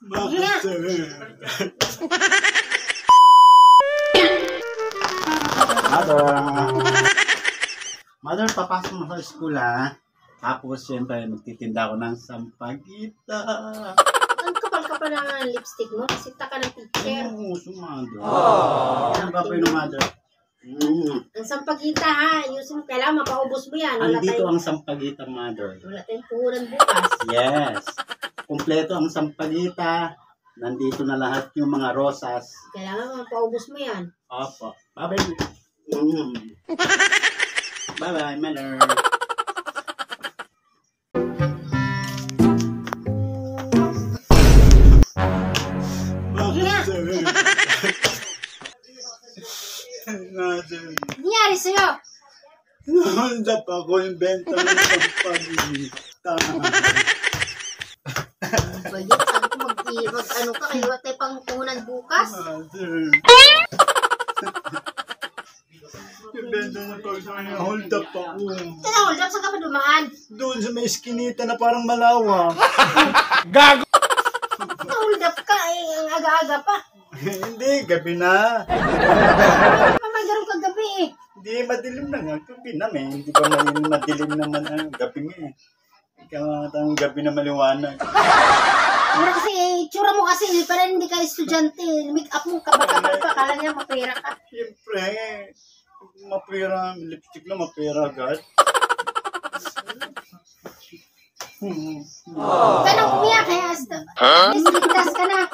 Bakit, sir? Mother, papasok mo sa school, ha? Tapos, siyempre, magtitinda ako ng sampagita. Ang kapal-kapal ng lipstick mo. Sita ka ng teacher. Oo, mother. Ano ba po yung mother? Ang sampagita, ha? Ayusin mo. Kailangan mapaubos mo yan. Andito ang sampagita, mother. Wala tayong puhunan bukas. Yes. Kumpleto ang sampagita. Nandito na lahat yung mga rosas. Kailangan mapaubos mo yan. Opo. Bye-bye. Bye-bye, mother. Nangyari sa'yo? Nahandap ako yung benta ng sampagita. Ba yun? Sabi ko mag-ano ka kayo at tayo pang puhunan bukas? Yung benta ng pagkain, hold up ako. Hold up, saan ka pa dumaan? Doon sa may eskinita na parang malawa. Gago! Hold up ka ang aga-aga pa. Hindi, gabi na. Mamagaroon ka gabi eh. Hindi, madilim na nga. Gabi na, may. Hindi pa madilim naman ang gabi nga eh. Ikaw ang gabi na maliwanag. Pero kasi, tsura mo kasi, parang hindi ka estudyante. Make up mo, kapag-kapag pa, kala niya mapera ka. Siyempre, mapera, lipstick na mapera agad. Huwag ka nang umiyak, kaya ligtas ka na.